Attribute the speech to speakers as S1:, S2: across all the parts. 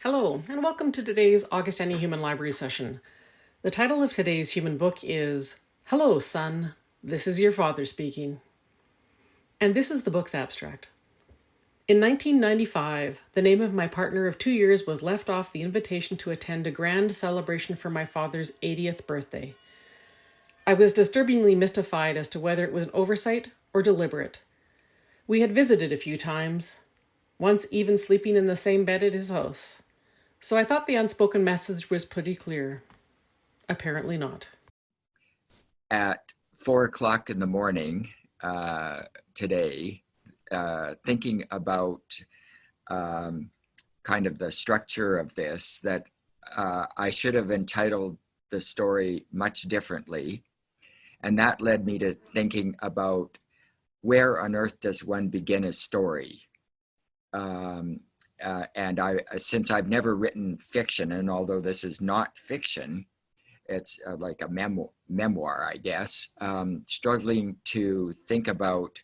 S1: Hello, and welcome to today's Augustana Human Library session. The title of today's human book is Hello, Son, This is Your Father Speaking. And this is the book's abstract. In 1995, the name of my partner of 2 years was left off the invitation to attend a grand celebration for my father's 80th birthday. I was disturbingly mystified as to whether it was an oversight or deliberate. We had visited a few times, once even sleeping in the same bed at his house. So I thought the unspoken message was pretty clear. Apparently not.
S2: At 4 o'clock in the morning today, thinking about kind of the structure of this, that I should have entitled the story much differently. And that led me to thinking about where on earth does one begin a story? And since I've never written fiction, and although this is not fiction, it's like a memoir, I guess, struggling to think about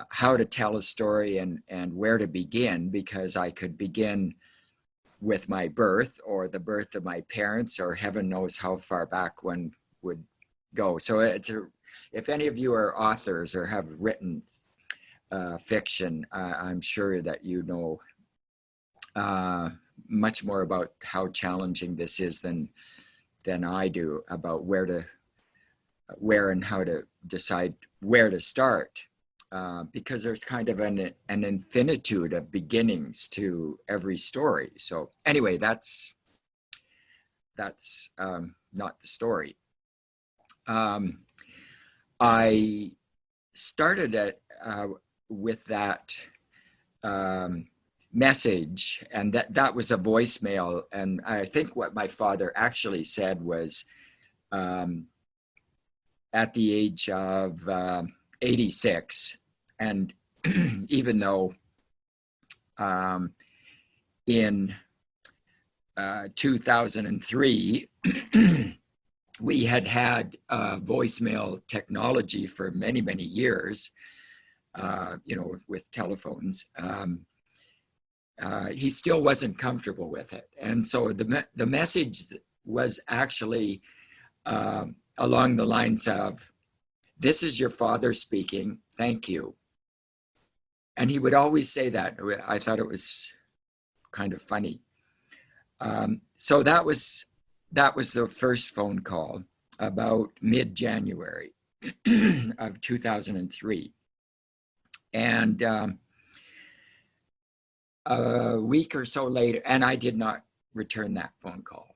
S2: how to tell a story and where to begin, because I could begin with my birth or the birth of my parents, or heaven knows how far back one would go. So if any of you are authors or have written fiction, I'm sure that you know much more about how challenging this is than I do about where and how to decide where to start, because there's kind of an infinitude of beginnings to every story. So anyway, that's not the story. I started it with that message, and that was a voicemail. And I think what my father actually said was, at the age of 86, and even though in 2003 we had voicemail technology for many years, with telephones. He still wasn't comfortable with it. And so the message was actually along the lines of, "This is your father speaking, thank you." And he would always say that. I thought it was kind of funny. So that was the first phone call, about mid-January of 2003. And a week or so later, and I did not return that phone call.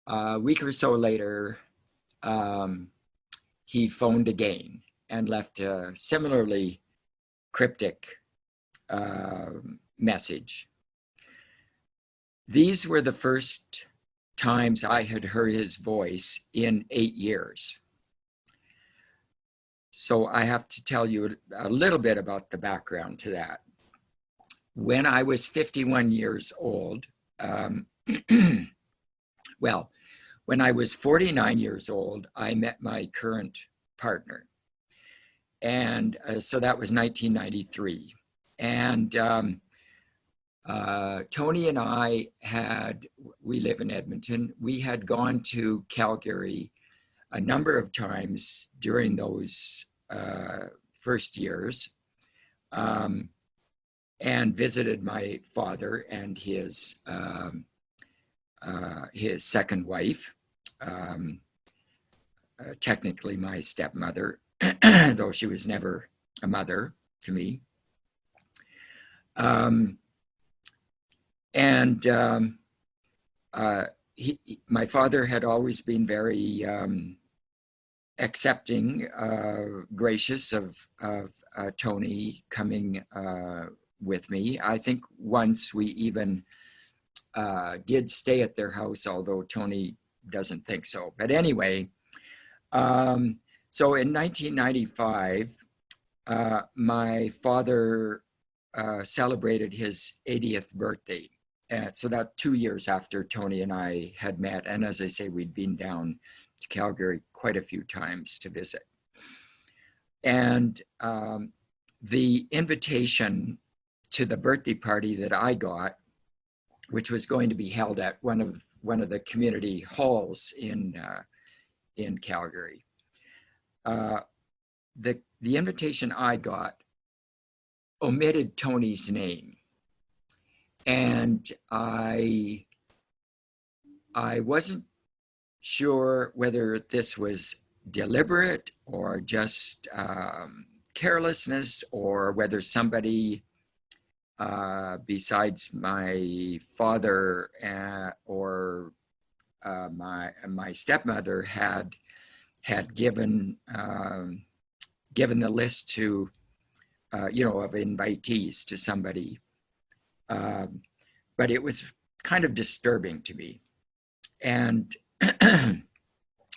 S2: A week or so later, he phoned again and left a similarly cryptic message. These were the first times I had heard his voice in 8 years. So I have to tell you a little bit about the background to that. When I was 51 years old, well, when I was 49 years old, I met my current partner. And so that was 1993. And Tony and I we live in Edmonton, we had gone to Calgary a number of times during those first years, and visited my father and his second wife, technically my stepmother, though she was never a mother to me. My father had always been very accepting, gracious of Tony coming with me. I think once we even did stay at their house, although Tony doesn't think so. But anyway, so in 1995, my father celebrated his 80th birthday. So that 2 years after Tony and I had met. And as I say, we'd been down to Calgary quite a few times to visit. And the invitation to the birthday party that I got which was going to be held at one of the community halls in Calgary. The invitation I got omitted Tony's name, and I wasn't sure whether this was deliberate or just carelessness, or whether somebody besides my father or my stepmother had given the list to of invitees to somebody, but it was kind of disturbing to me. And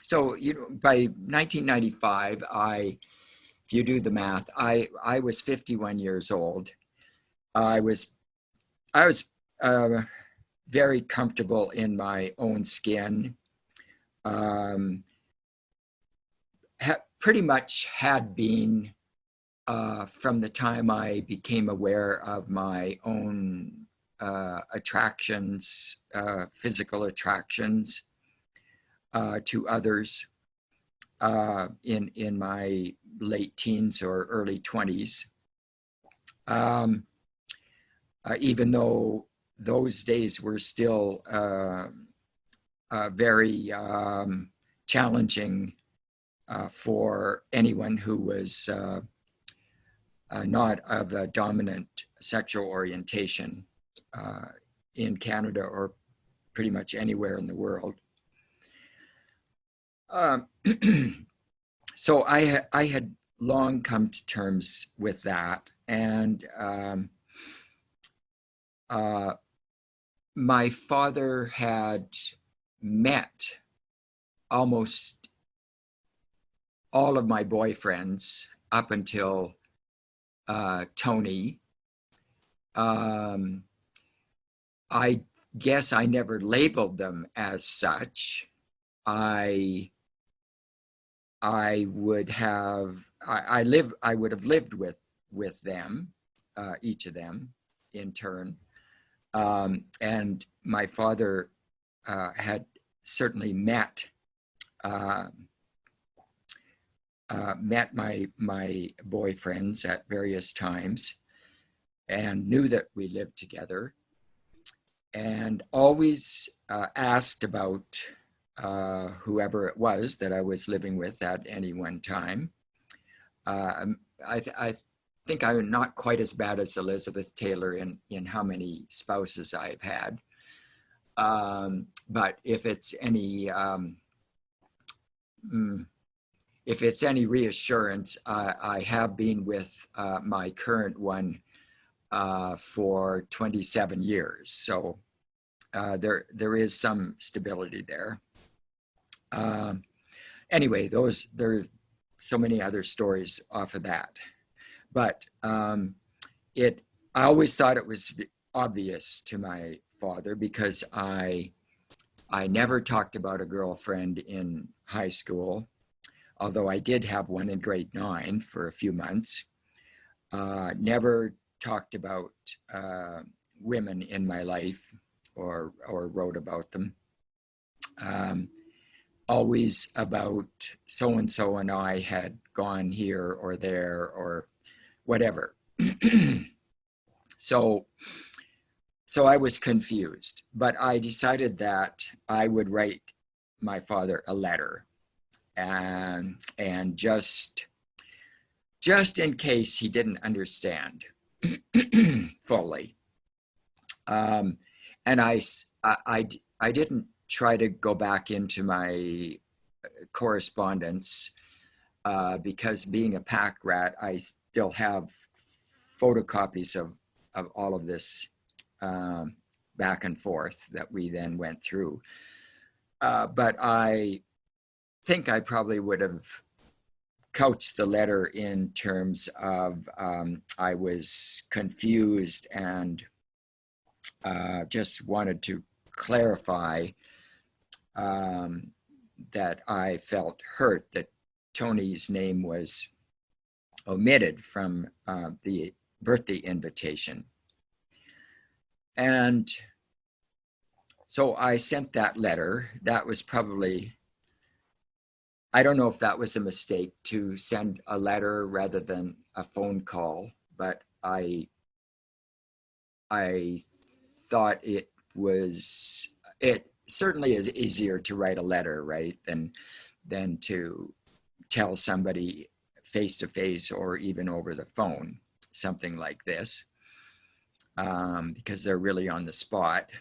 S2: so by 1995, if you do the math, I was 51 years old. I was very comfortable in my own skin. Pretty much had been from the time I became aware of my own attractions, physical attractions to others in my late teens or early 20s. Even though those days were still very challenging for anyone who was not of a dominant sexual orientation in Canada or pretty much anywhere in the world. So I had long come to terms with that, and my father had met almost all of my boyfriends up until Tony. I guess I never labeled them as such. I would have lived with them, each of them in turn, and my father had certainly met my boyfriends at various times, and knew that we lived together, and always asked about whoever it was that I was living with at any one time. I think I'm not quite as bad as Elizabeth Taylor in how many spouses I've had. But if it's any reassurance, I have been with my current one for 27 years. So there is some stability there. Anyway, there are so many other stories off of that. But I always thought it was obvious to my father, because I never talked about a girlfriend in high school, although I did have one in grade 9 for a few months. Never talked about women in my life or wrote about them. Always about so-and-so and I had gone here or there or whatever. So I was confused, but I decided that I would write my father a letter, and just in case he didn't understand fully. And I didn't try to go back into my correspondence because, being a pack rat, I still have photocopies of all of this back and forth that we then went through. But I think I probably would have couched the letter in terms of I was confused and just wanted to clarify that I felt hurt that Tony's name was omitted from the birthday invitation. And So I sent that letter. That was probably, I don't know if that was a mistake to send a letter rather than a phone call, but I thought it certainly is easier to write a letter, right, than to tell somebody face to face or even over the phone, something like this, because they're really on the spot.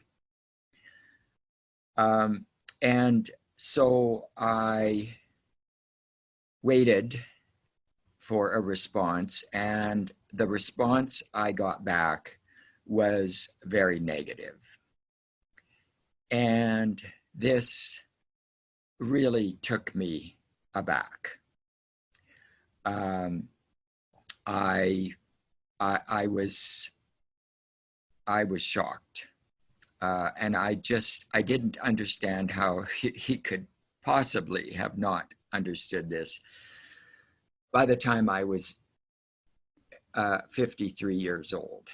S2: And so I waited for a response, and the response I got back was very negative. And this really took me aback. Um, I, I was shocked, and I didn't understand how he could possibly have not understood this. By the time I was 53 years old.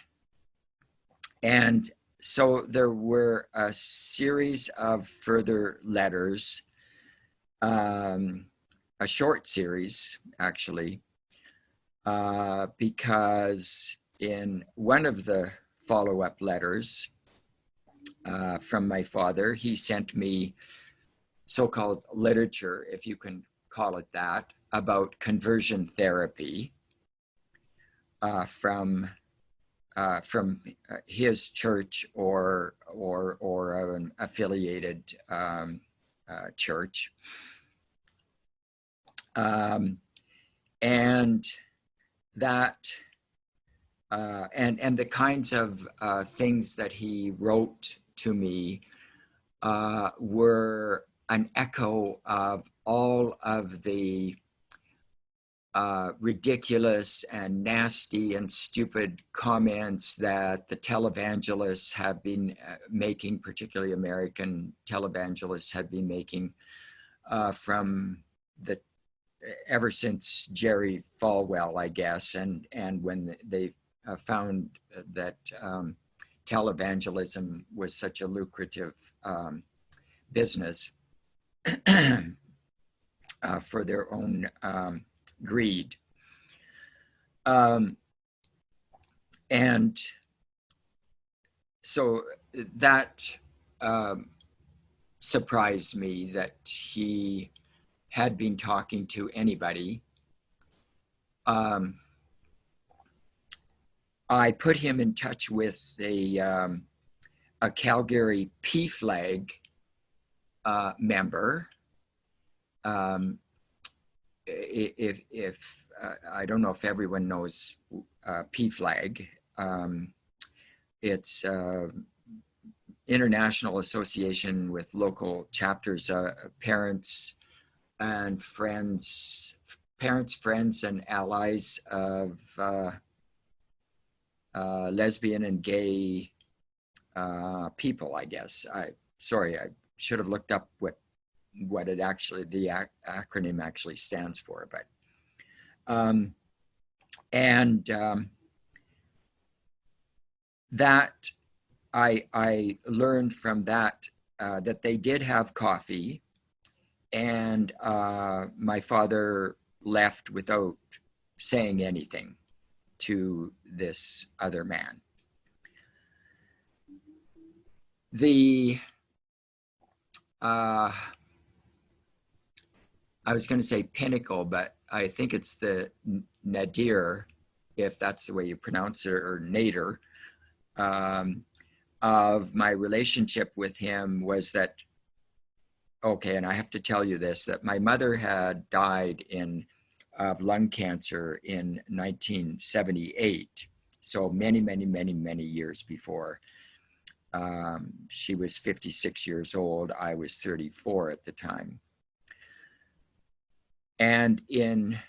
S2: And so there were a series of further letters, a short series, actually, because in one of the follow-up letters from my father, he sent me so-called literature, if you can call it that, about conversion therapy from his church or an affiliated church, and that and the kinds of things that he wrote to me were an echo of all of the ridiculous and nasty and stupid comments that the televangelists have been making, particularly American televangelists have been making from the ever since Jerry Falwell, I guess, and when they found that televangelism was such a lucrative business for their own greed. And so that surprised me that he had been talking to anybody. I put him in touch with a Calgary PFLAG member. If I don't know if everyone knows PFLAG. It's international association with local chapters, parents, friends, and allies of lesbian and gay people, I guess. I should have looked up what it actually, the acronym actually stands for, but that I learned from that that they did have coffee, and my father left without saying anything to this other man. The I was going to say pinnacle, but I think it's the nadir, if that's the way you pronounce it, or nadir, of my relationship with him was that, okay, and I have to tell you this, that my mother had died of lung cancer in 1978. So many, many, many, many years before. She was 56 years old. I was 34 at the time. And in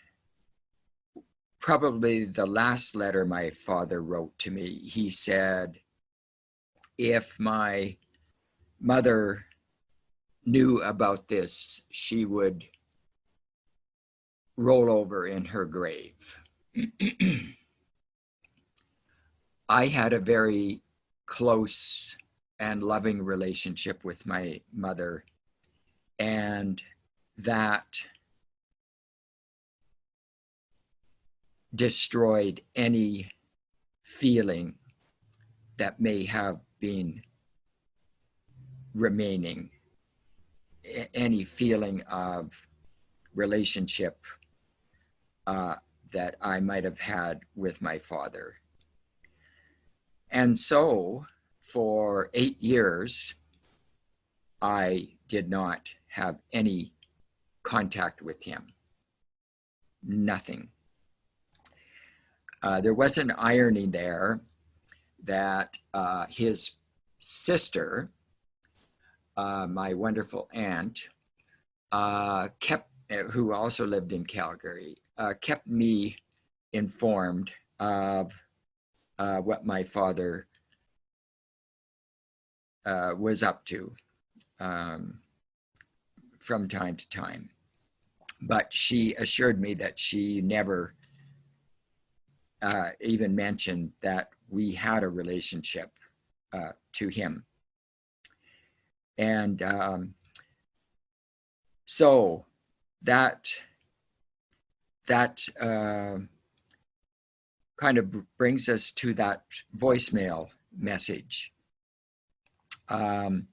S2: probably the last letter my father wrote to me, he said, if my mother knew about this, she would roll over in her grave. I had a very close and loving relationship with my mother, and that destroyed any feeling that may have been remaining, any feeling of relationship that I might have had with my father. And so for 8 years, I did not have any contact with him. Nothing. There was an irony there that his sister, my wonderful aunt, who also lived in Calgary, kept me informed of what my father was up to from time to time. But she assured me that she never even mentioned that we had a relationship to him. And so that kind of brings us to that voicemail message. And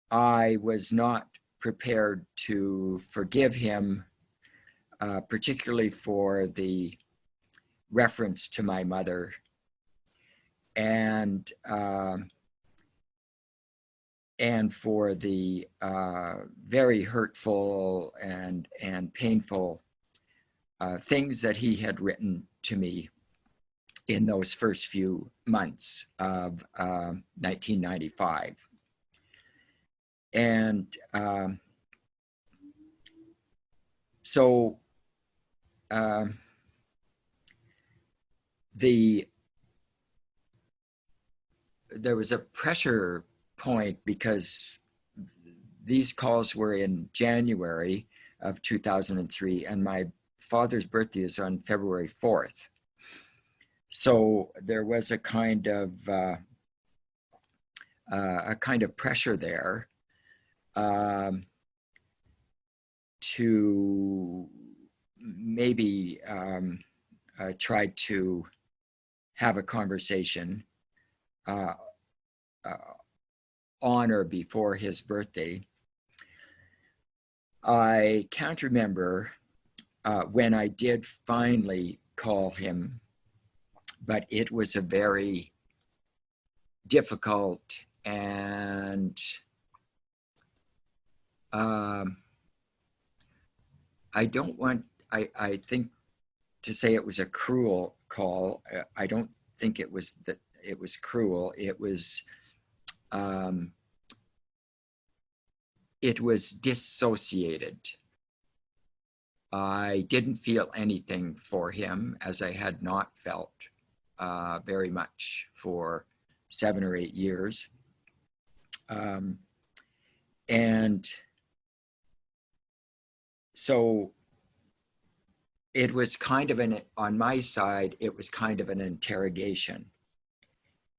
S2: I was not prepared to forgive him, particularly for the reference to my mother, and for the very hurtful and painful things that he had written to me in those first few months of 1995. And so there was a pressure point, because these calls were in January of 2003, and my father's birthday is on February 4th. So there was a kind of pressure there to maybe try to have a conversation on or before his birthday. I can't remember when I did finally call him, but it was a very difficult and I think to say it was a cruel call. I don't think it was that it was cruel. It was dissociated. I didn't feel anything for him, as I had not felt very much for 7 or 8 years. And so it was kind of on my side, it was kind of an interrogation.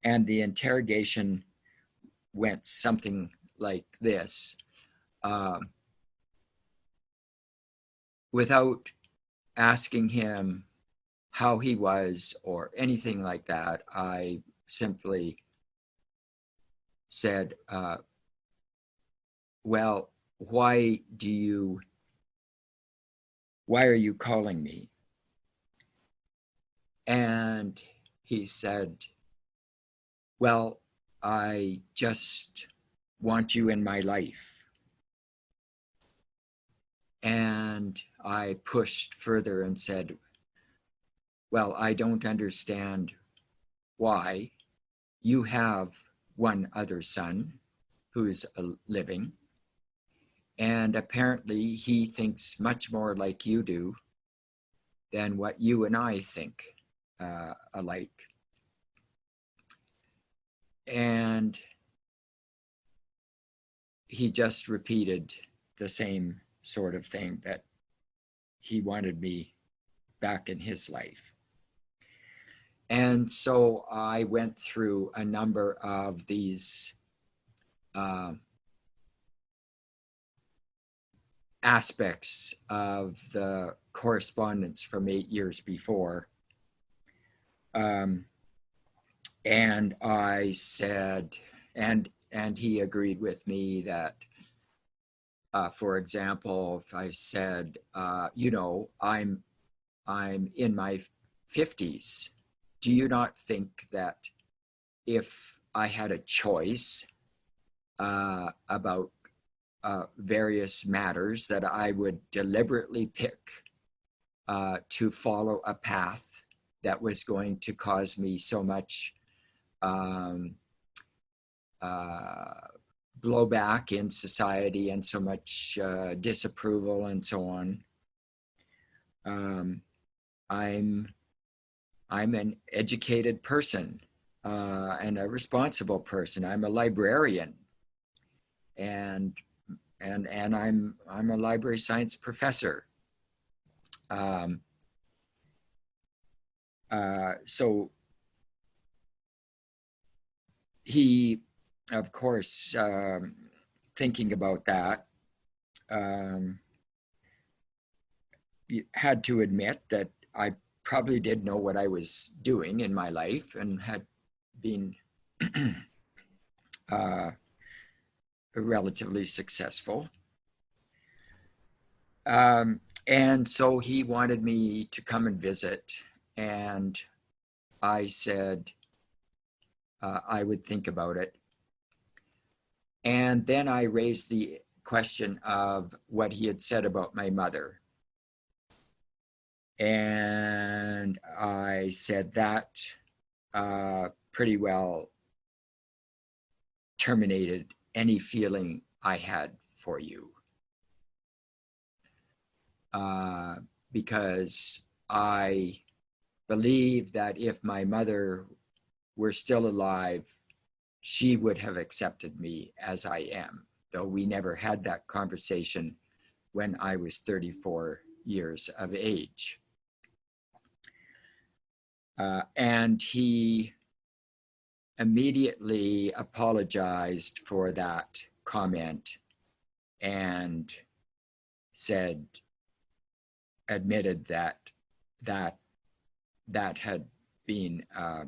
S2: And the interrogation went something like this. Without asking him how he was or anything like that, I simply said, well, why are you calling me? And he said, well, I just want you in my life. And I pushed further and said, well, I don't understand why. You have one other son who's living, and apparently he thinks much more like you do than what you and I think alike. And he just repeated the same sort of thing, that he wanted me back in his life. And so I went through a number of these aspects of the correspondence from 8 years before. And I said, and he agreed with me that, for example, if I said, I'm in my 50s, do you not think that if I had a choice about various matters, that I would deliberately pick to follow a path that was going to cause me so much blowback in society and so much disapproval and so on? I'm an educated person and a responsible person. I'm a librarian, and I'm a library science professor. So he, of course, thinking about that, had to admit that I probably did know what I was doing in my life and had been relatively successful. And so he wanted me to come and visit, and I said I would think about it. And then I raised the question of what he had said about my mother. And I said that pretty well terminated any feeling I had for you. Because I believe that if my mother were still alive, she would have accepted me as I am, though we never had that conversation when I was 34 years of age. And he immediately apologized for that comment and admitted that had been a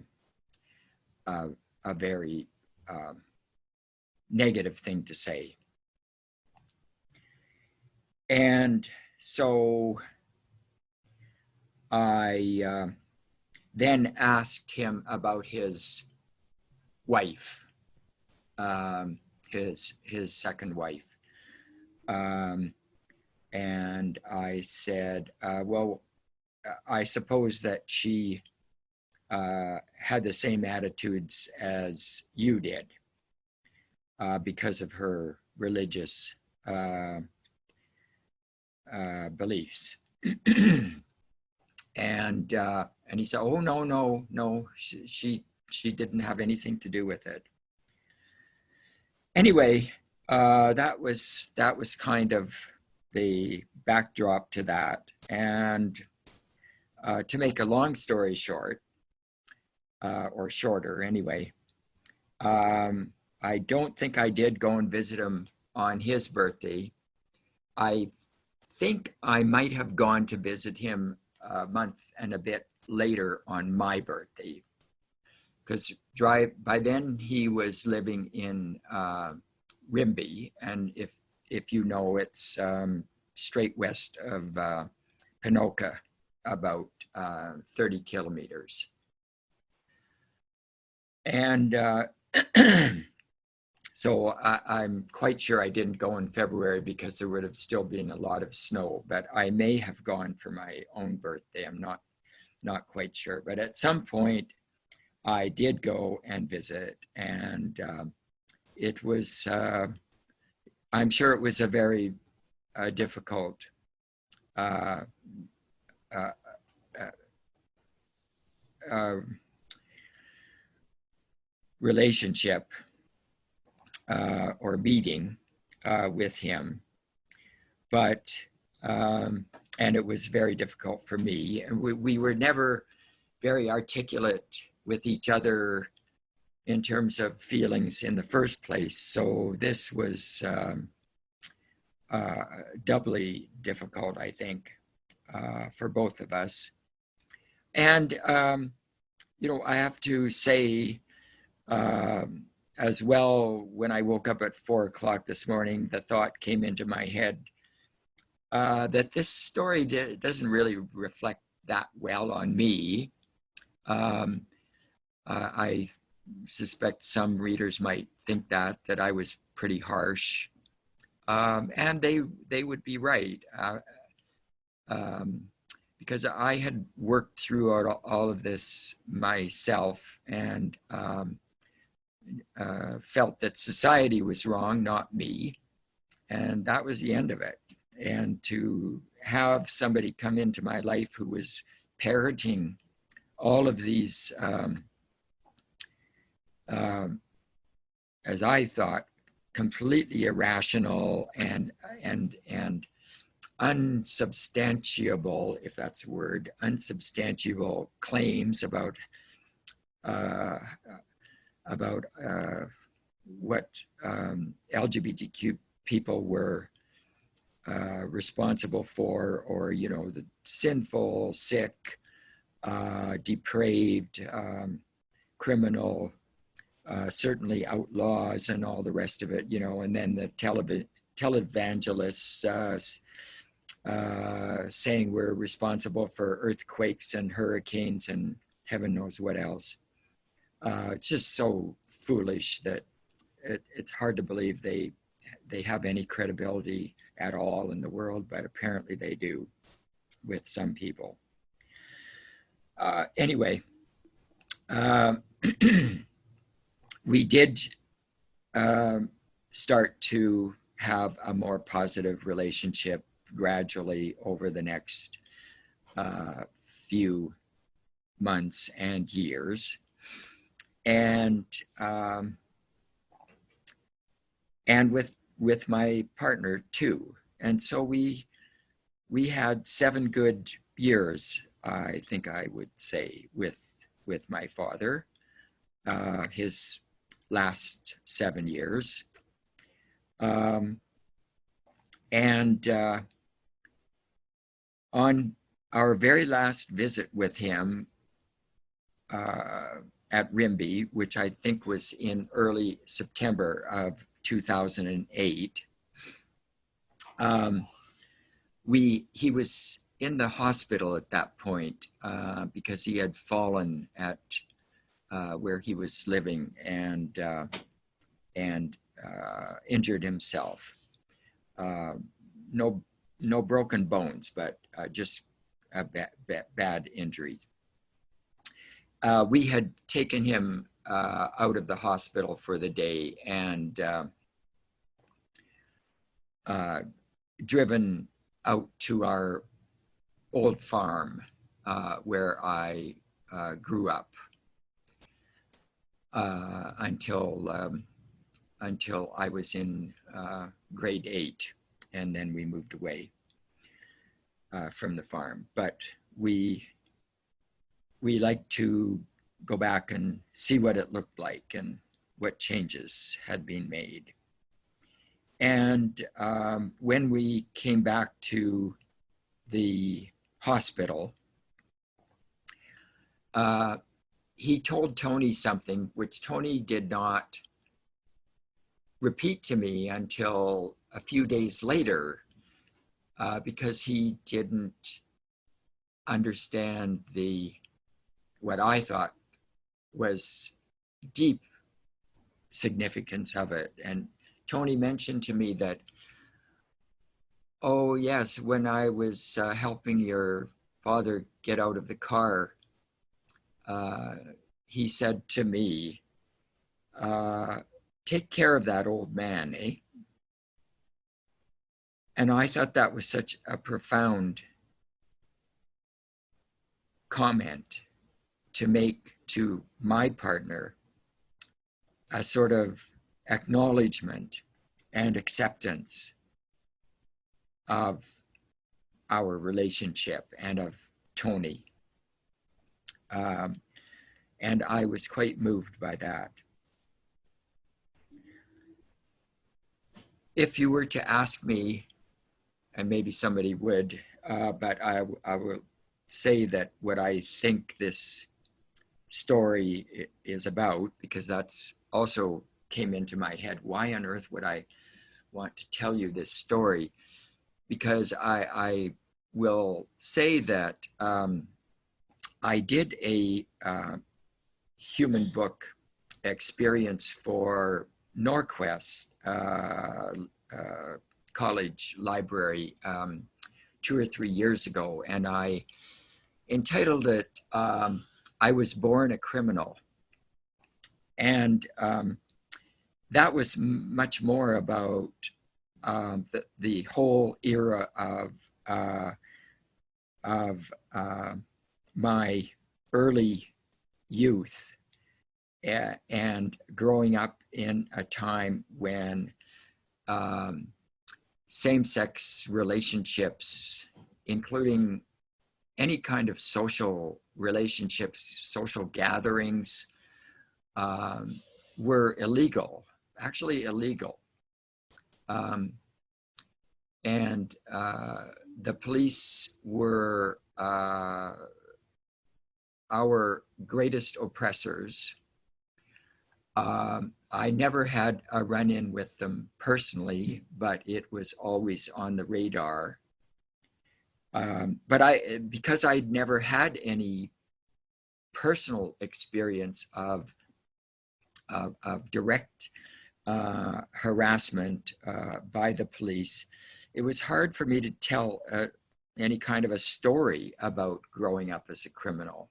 S2: very negative thing to say. And so I then asked him about his wife, his second wife. And I said, well, I suppose that she had the same attitudes as you did because of her religious beliefs. And he said, oh, no, she didn't have anything to do with it. Anyway, that was kind of the backdrop to that. And to make a long story short, or shorter anyway, I don't think I did go and visit him on his birthday. I think I might have gone to visit him a month and a bit later on my birthday, because by then he was living in Rimbey, and if you know, it's straight west of Pinoka, about 30 kilometers. And so I'm quite sure I didn't go in February because there would have still been a lot of snow, but I may have gone for my own birthday. I'm not quite sure. But at some point I did go and visit, and it was, I'm sure it was a very difficult relationship or meeting with him. But, and it was very difficult for me. And we were never very articulate with each other in terms of feelings in the first place. So this was doubly difficult, I think, for both of us. And, I have to say as well, when I woke up at 4 o'clock this morning, the thought came into my head that this story doesn't really reflect that well on me. I suspect some readers might think that I was pretty harsh, and they would be right, because I had worked through all of this myself, and felt that society was wrong, not me, and that was the end of it. And to have somebody come into my life who was parroting all of these as I thought, completely irrational and unsubstantiable, if that's a word, unsubstantiable claims about what LGBTQ people were responsible for, or the sinful, sick, depraved, criminal, certainly outlaws and all the rest of it, and then the televangelists saying we're responsible for earthquakes and hurricanes and heaven knows what else. It's just so foolish that it's hard to believe they have any credibility at all in the world, but apparently they do with some people. Anyway, we did start to have a more positive relationship gradually over the next few months and years, and with my partner too. And so we had 7 good years, I think I would say, with my father, his last 7 years. And on our very last visit with him at Rimby, which I think was in early September of 2008, he was in the hospital at that point because he had fallen at where he was living and injured himself. No broken bones, but just a bad injury. We had taken him out of the hospital for the day and driven out to our old farm where I grew up until I was in grade 8, and then we moved away from the farm. But we like to go back and see what it looked like and what changes had been made. And when we came back to the hospital, he told Tony something which Tony did not repeat to me until a few days later, because he didn't understand what I thought was deep significance of it. And Tony mentioned to me that, oh yes, when I was helping your father get out of the car, he said to me, take care of that old man, eh? And I thought that was such a profound comment to make to my partner, a sort of acknowledgement and acceptance of our relationship and of Tony. And I was quite moved by that. If you were to ask me, and maybe somebody would, but I will say that what I think this story is about, because that's also came into my head. Why on earth would I want to tell you this story? Because I will say that I did a human book experience for Norquest College Library 2 or 3 years ago, and I entitled it I Was Born a Criminal. And that was much more about the whole era of my early youth and growing up in a time when same-sex relationships, including any kind of social relationships, social gatherings, were illegal, actually illegal. And the police were our greatest oppressors. I never had a run-in with them personally, but it was always on the radar. But because I'd never had any personal experience of direct harassment by the police, it was hard for me to tell any kind of a story about growing up as a criminal.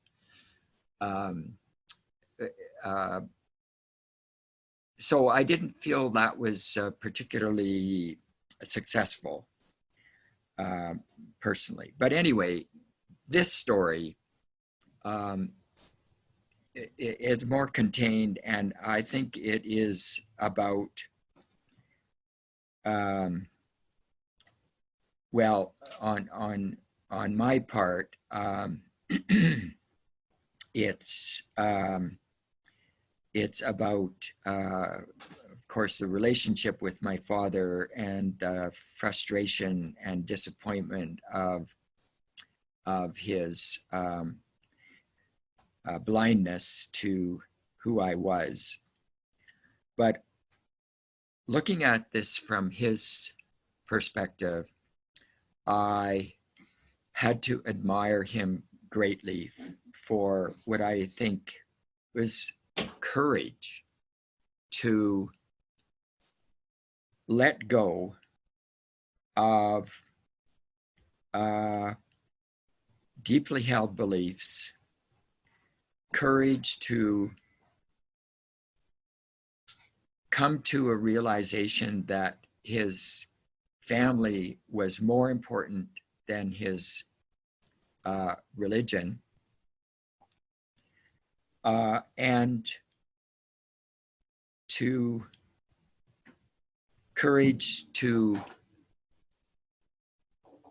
S2: So I didn't feel that was particularly successful personally. But anyway, this story it's more contained, and I think it is about well, on my part, it's about of course the relationship with my father and frustration and disappointment of his blindness to who I was. But looking at this from his perspective, I had to admire him greatly for what I think was courage to let go of deeply held beliefs, courage to come to a realization that his family was more important than his religion, and to courage to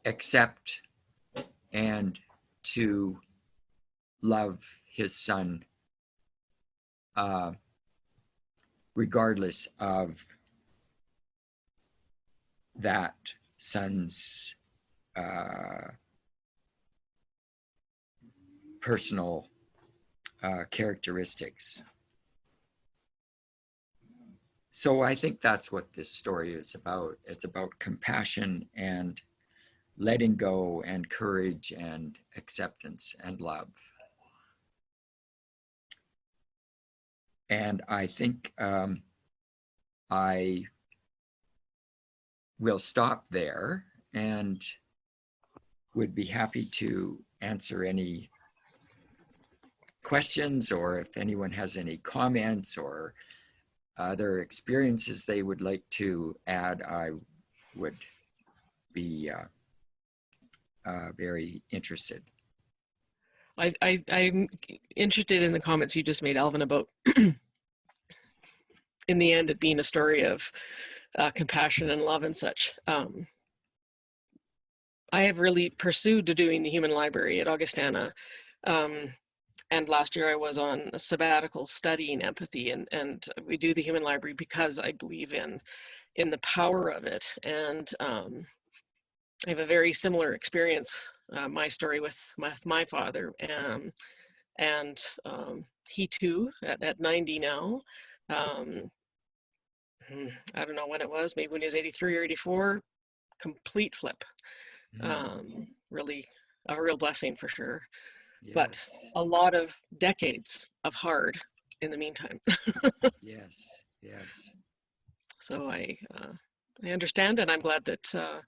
S2: accept and to love his son regardless of that son's personal characteristics. So I think that's what this story is about. It's about compassion and letting go and courage and acceptance and love. And I think I will stop there and would be happy to answer any questions, or if anyone has any comments or other experiences they would like to add, I would be very interested.
S1: I'm interested in the comments you just made, Alvin, about in the end it being a story of compassion and love and such. I have really pursued doing the human library at Augustana
S3: And last year I was on a sabbatical studying empathy, and we do the Human Library because I believe in the power of it. And I have a very similar experience, my story with my father, and he too, at 90 now, um, I don't know when it was, maybe when he was 83 or 84, complete flip. Really a real blessing for sure, but
S2: Yes,
S3: a lot of decades of hard in the meantime.
S2: yes, yes,
S3: So I understand, and I'm glad that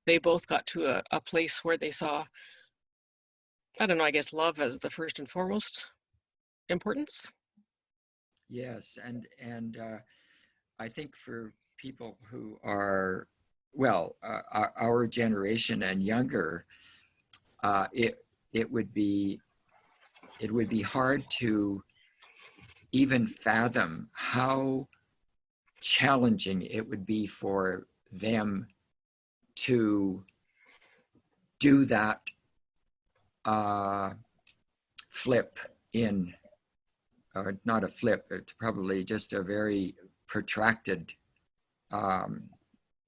S3: they both got to a place where they saw, I don't know, I guess love as the first and foremost importance.
S2: yes, and I think for people who are, well, our generation and younger, uh, it it would be it would be hard to even fathom how challenging it would be for them to do that uh, flip in, or not a flip, it's probably just a very protracted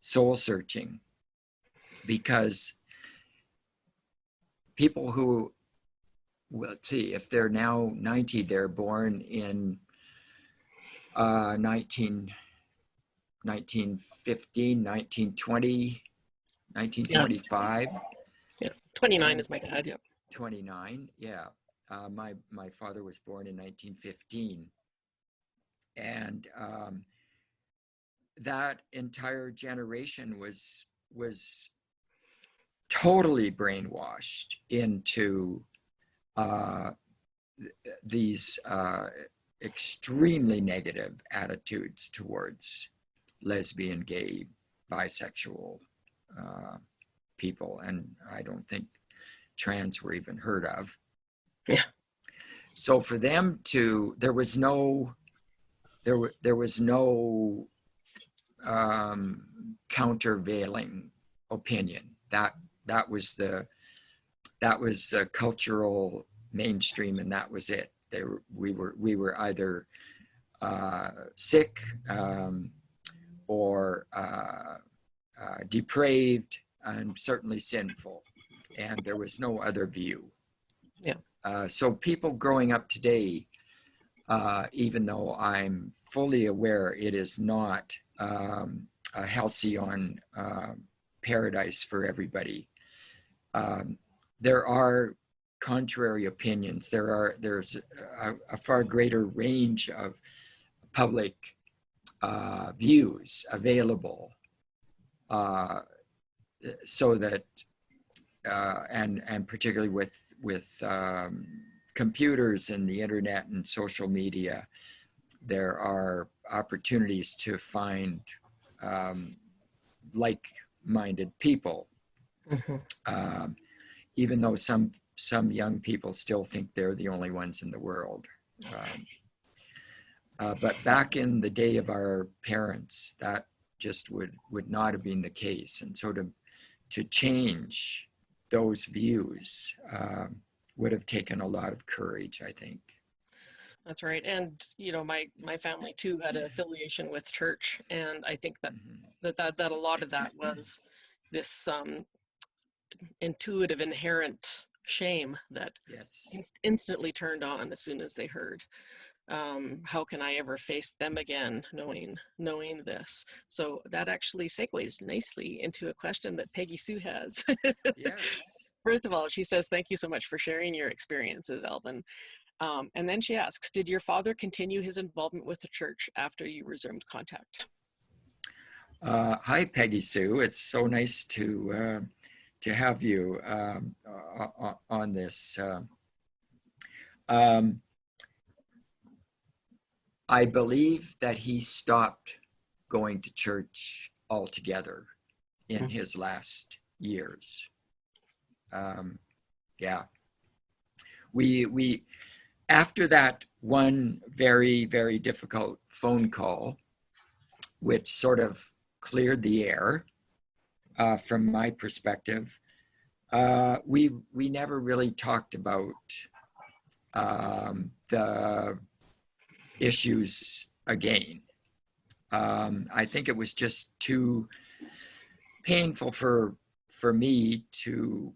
S2: soul searching, because people who, well, let's see, if they're now 90, they're born in 19, 1915, 1920,
S3: Yeah,
S2: 1925,
S3: yeah. 29
S2: and
S3: is my dad. Yep.
S2: 29. Yeah. My father was born in 1915. And that entire generation was totally brainwashed into uh, these extremely negative attitudes towards lesbian, gay, bisexual people, and I don't think trans were even heard of.
S3: Yeah.
S2: So for them to, there was no countervailing opinion. That was cultural mainstream, and that was it. We were either sick, or depraved, and certainly sinful, and there was no other view.
S3: Yeah.
S2: So people growing up today, even though I'm fully aware it is not a halcyon paradise for everybody, there are contrary opinions. There's a far greater range of public views available, so that and particularly with computers and the internet and social media, there are opportunities to find like-minded people,
S3: Mm-hmm.
S2: even though some young people still think they're the only ones in the world. But back in the day of our parents, that just would not have been the case. And so to change those views would have taken a lot of courage, I think.
S3: That's right. And you know, my family too had an affiliation with church, and I think that
S2: Mhm.
S3: that a lot of that was this intuitive inherent shame that
S2: Yes.
S3: instantly turned on as soon as they heard, how can I ever face them again, knowing this. So that actually segues nicely into a question that Peggy Sue has.
S2: Yes.
S3: First of all, she says, thank you so much for sharing your experiences, Alvin. And then she asks, did your father continue his involvement with the church after you resumed contact?
S2: Hi, Peggy Sue. It's so nice to have you on this. Um, I believe that he stopped going to church altogether in his last years. Yeah, we after that one very, very difficult phone call, which sort of cleared the air from my perspective, we never really talked about the issues again. I think it was just too painful for me to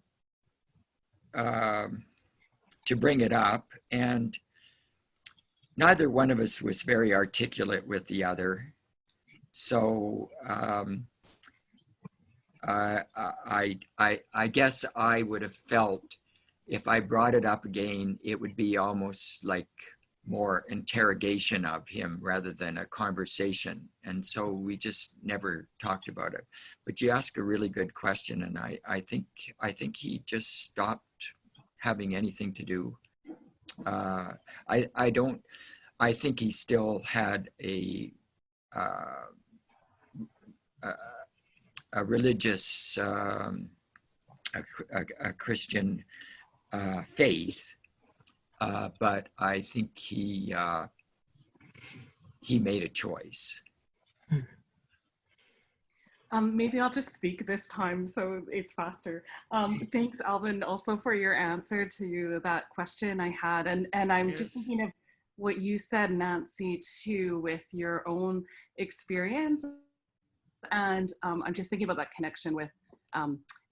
S2: bring it up, and neither one of us was very articulate with the other. So I guess I would have felt if I brought it up again, it would be almost like more interrogation of him rather than a conversation. And so we just never talked about it. But you ask a really good question, and I think he just stopped having anything to do. I think he still had a religious, a Christian faith, but I think he made a choice.
S4: Maybe I'll just speak this time so it's faster. Thanks, Alvin, also for your answer to that question I had. And I'm
S2: Yes.
S4: just thinking of what you said, Nancy, too, with your own experience. And I'm just thinking about that connection with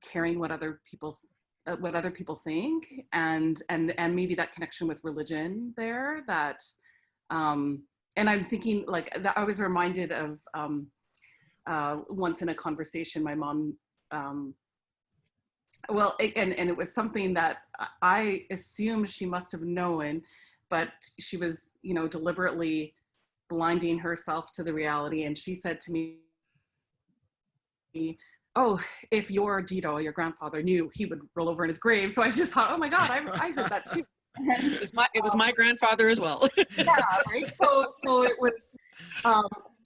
S4: caring what other people think, and maybe that connection with religion there. That and I'm thinking like that. I was reminded of once in a conversation, my mom. And it was something that I assumed she must have known, but she was, deliberately blinding herself to the reality. And she said to me, "Oh, if your Dito, your grandfather, knew, he would roll over in his grave." So I just thought, oh my God, I heard that too. And,
S3: It was my grandfather as well.
S4: yeah, right. So it was,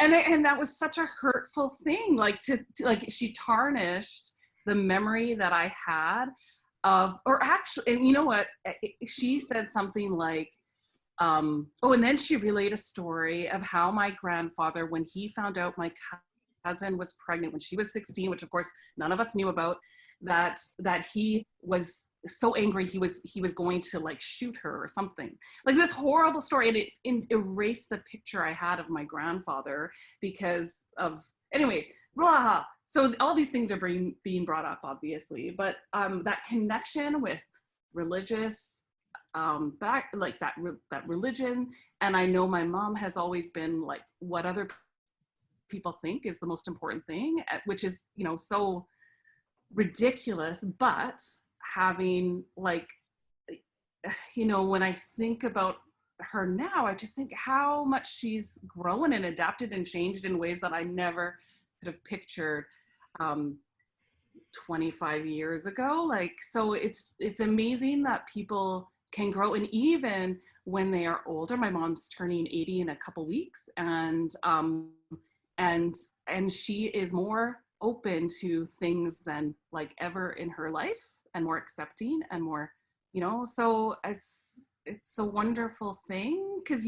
S4: and that was such a hurtful thing. Like like she tarnished the memory that I had of, or actually, and you know what? She said something like, and then she relayed a story of how my grandfather, when he found out my cousin was pregnant when she was 16, which of course none of us knew about, that he was so angry he was going to like shoot her or something, like this horrible story, and it erased the picture I had of my grandfather because of, anyway, blah. So all these things are being brought up, obviously, but that connection with religious back, like that religion. And I know my mom has always been like, what other people think is the most important thing, which is, so ridiculous. But having like, when I think about her now, I just think how much she's grown and adapted and changed in ways that I never could have pictured 25 years ago. Like, so it's amazing that people can grow. And even when they are older, my mom's turning 80 in a couple weeks, and she is more open to things than like ever in her life, and more accepting and more, so it's a wonderful thing, because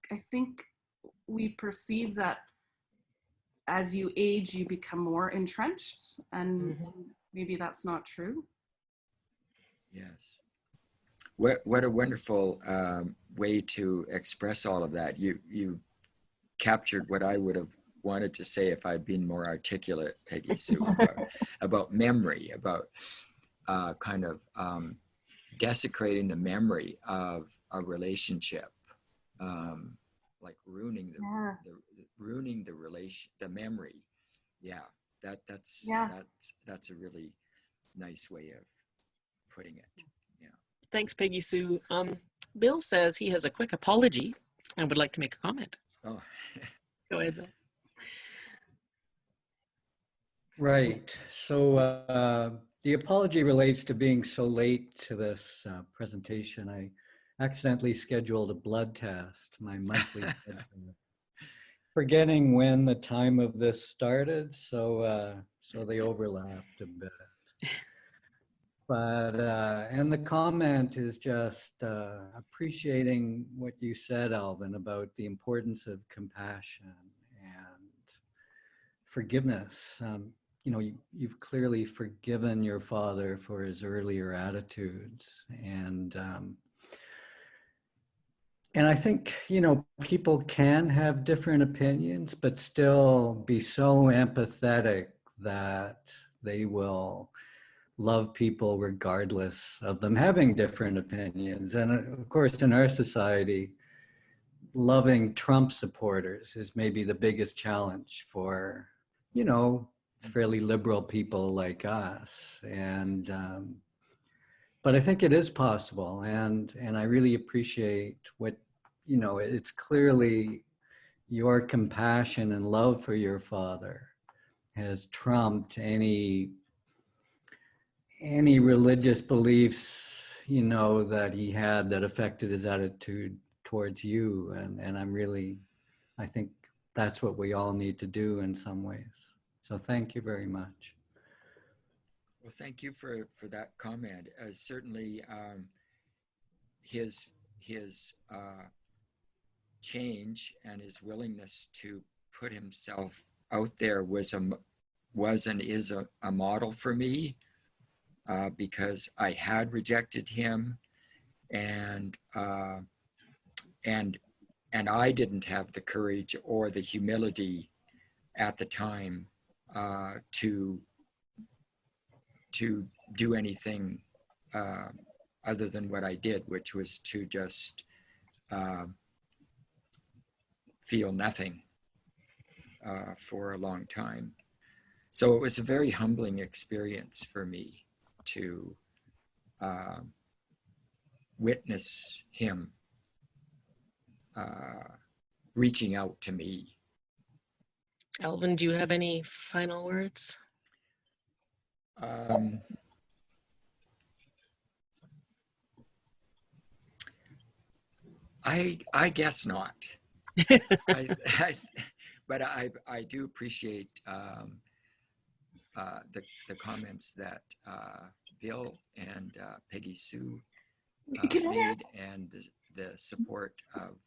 S4: I think we perceive that as you age, you become more entrenched, and maybe that's not true.
S2: Yes. What a wonderful way to express all of that. You captured what I would have wanted to say if I'd been more articulate, Peggy Sue, about memory, about kind of desecrating the memory of a relationship, like ruining the relation, the memory. Yeah, that's a really nice way of putting it. Yeah.
S3: Thanks, Peggy Sue. Bill says he has a quick apology and would like to make a comment.
S2: Oh.
S3: Go ahead, Bill.
S5: Right. So the apology relates to being so late to this presentation. I accidentally scheduled a blood test, my monthly blood test, forgetting when the time of this started. So they overlapped a bit. But, and the comment is just appreciating what you said, Alvin, about the importance of compassion and forgiveness. You've clearly forgiven your father for his earlier attitudes, and And I think, you know, people can have different opinions, but still be so empathetic that they will love people regardless of them having different opinions. And of course, in our society, loving Trump supporters is maybe the biggest challenge for, you know, fairly liberal people like us. And but I think it is possible, and I really appreciate what, you know, it's clearly your compassion and love for your father has trumped any religious beliefs, you know, that he had that affected his attitude towards you. And I think that's what we all need to do in some ways. So thank you very much.
S2: Well, thank you for that comment. Certainly, his change and his willingness to put himself out there was and is a model for me, because I had rejected him, and I didn't have the courage or the humility at the time to do anything other than what I did, which was to just feel nothing for a long time. So it was a very humbling experience for me to witness him reaching out to me.
S3: Alvin, do you have any final words?
S2: I guess not. But I do appreciate the comments that Bill and Peggy Sue made, and the support of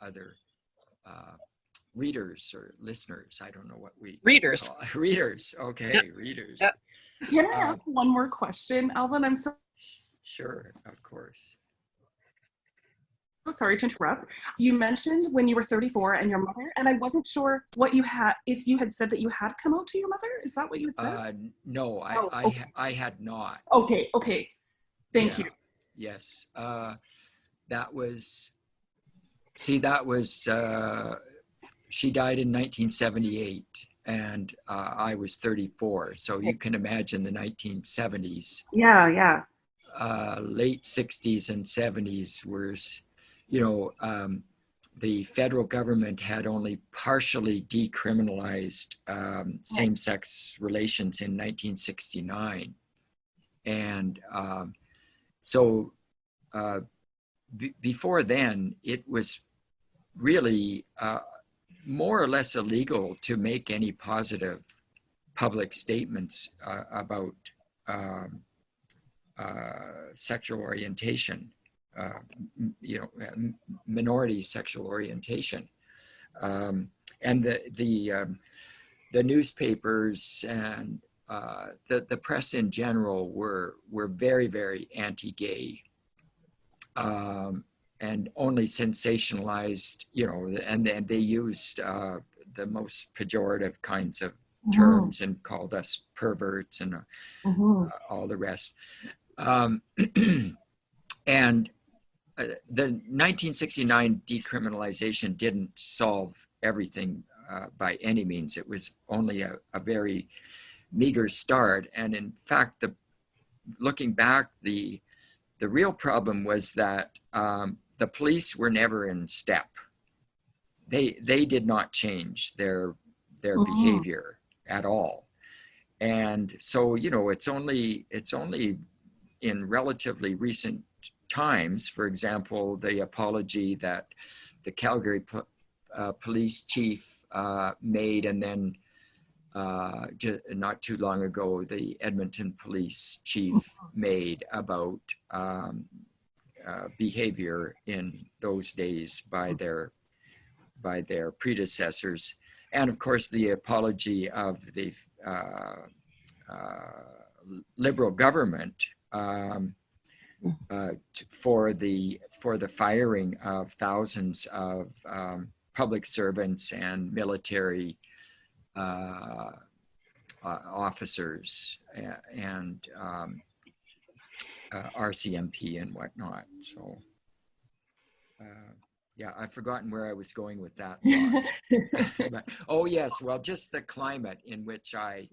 S2: other readers or listeners. I don't know what we
S3: Readers.
S2: call it. Readers. Okay,
S3: Yep.
S2: readers.
S3: Yep.
S4: Can I ask one more question, Alvin? I'm so
S2: Sure, of course.
S4: sorry to interrupt. You mentioned when you were 34 and your mother, and I wasn't sure what you had, if you had said that you had come out to your mother. Is that what you had said?
S2: No,
S4: okay.
S2: I had not.
S4: Okay. Thank you.
S2: Yes. That was, she died in 1978, and I was 34. So you can imagine the 1970s.
S4: Yeah.
S2: Late 60s and 70s was, you know, the federal government had only partially decriminalized same-sex relations in 1969. And so before then, it was really more or less illegal to make any positive public statements about sexual orientation, you know, minority sexual orientation, and the newspapers and the press in general were very, very anti-gay, and only sensationalized, you know, and they used the most pejorative kinds of terms and called us perverts and all the rest. And the 1969 decriminalization didn't solve everything by any means. It was only a very meager start. And in fact, looking back, the real problem was that the police were never in step. They did not change their behavior at all. And so, you know, it's only in relatively recent times, for example, the apology that the Calgary police chief made, and then not too long ago, the Edmonton police chief made about behavior in those days by their predecessors. And of course, the apology of the Liberal government for the firing of thousands of public servants and military officers and RCMP and whatnot. So, yeah, I've forgotten where I was going with that thought. But, oh yes, well, just the climate in which I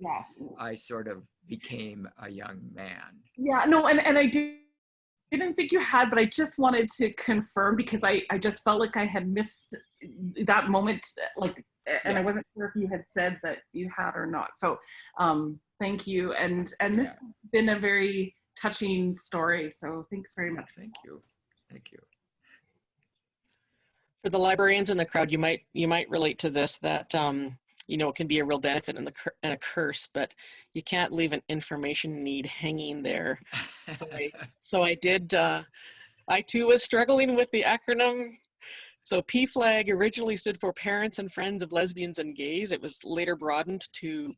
S2: sort of became a young man.
S4: Yeah, no, and I didn't think you had, but I just wanted to confirm because I just felt like I had missed that moment, like, and I wasn't sure if you had said that you had or not. So thank you. And this has been a very touching story. So thanks very much.
S2: Thank you. Thank you.
S3: For the librarians in the crowd, you might relate to this, that you know, it can be a real benefit and a curse, but you can't leave an information need hanging there. So I did. I too was struggling with the acronym. So PFLAG originally stood for Parents and Friends of Lesbians and Gays. It was later broadened to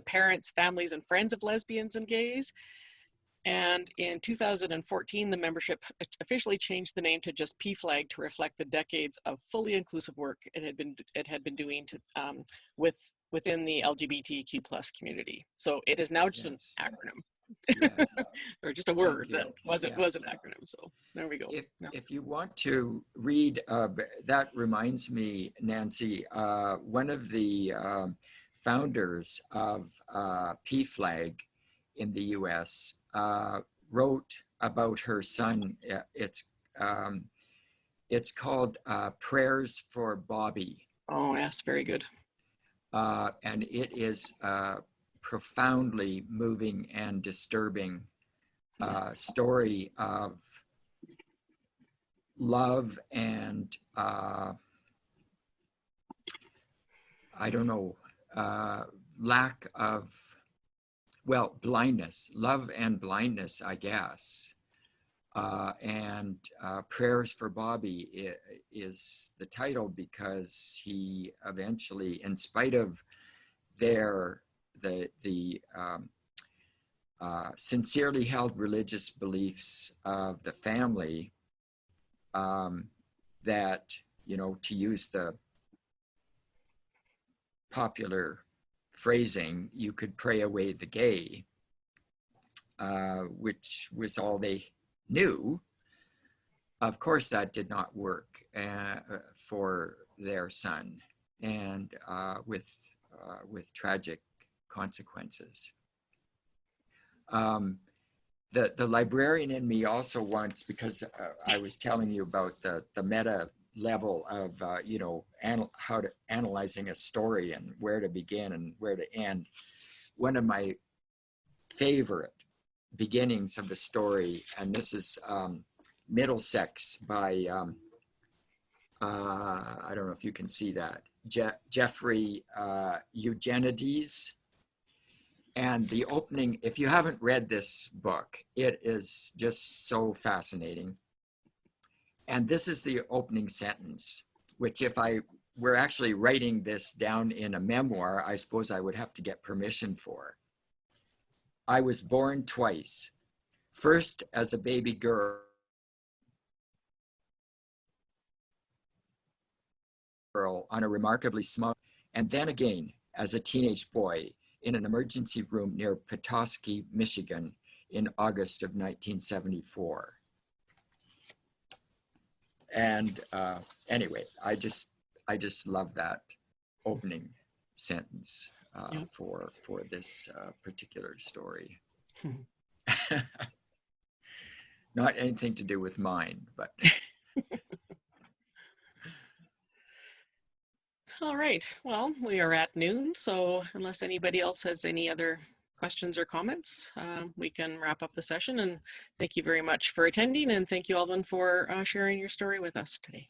S3: Parents, Families, and Friends of Lesbians and Gays. And in 2014, the membership officially changed the name to just PFLAG to reflect the decades of fully inclusive work it had been doing to within the LGBTQ+ community. So it is now just an acronym.
S2: Yes.
S3: Or just a word that was an acronym. So there we go.
S2: If you want to read, that reminds me, Nancy, one of the founders of PFLAG in the US wrote about her son. It's called Prayers for Bobby.
S3: Oh yes, very good.
S2: And it is profoundly moving and disturbing story of love and I don't know, lack of, well, blindness, love and blindness, I guess. And Prayers for Bobby is the title because he eventually, in spite of the sincerely held religious beliefs of the family, that, you know, to use the popular phrasing, you could pray away the gay, which was all they knew. Of course, that did not work for their son, and with tragic consequences. The librarian in me also wants, because I was telling you about the meta level of you know, how to analyzing a story and where to begin and where to end. One of my favorite beginnings of the story, and this is Middlesex by I don't know if you can see that, Jeffrey Eugenides. And the opening, if you haven't read this book, it is just so fascinating. And this is the opening sentence, which if I were actually writing this down in a memoir, I suppose I would have to get permission for. I was born twice, first as a baby girl on a remarkably small, and then again as a teenage boy in an emergency room near Petoskey, Michigan in August of 1974. And anyway, I just love that opening sentence for this particular story. Not anything to do with mine, but.
S3: All right, well, we are at noon, so unless anybody else has any other questions or comments, we can wrap up the session. And thank you very much for attending, and thank you, Alvin, for sharing your story with us today.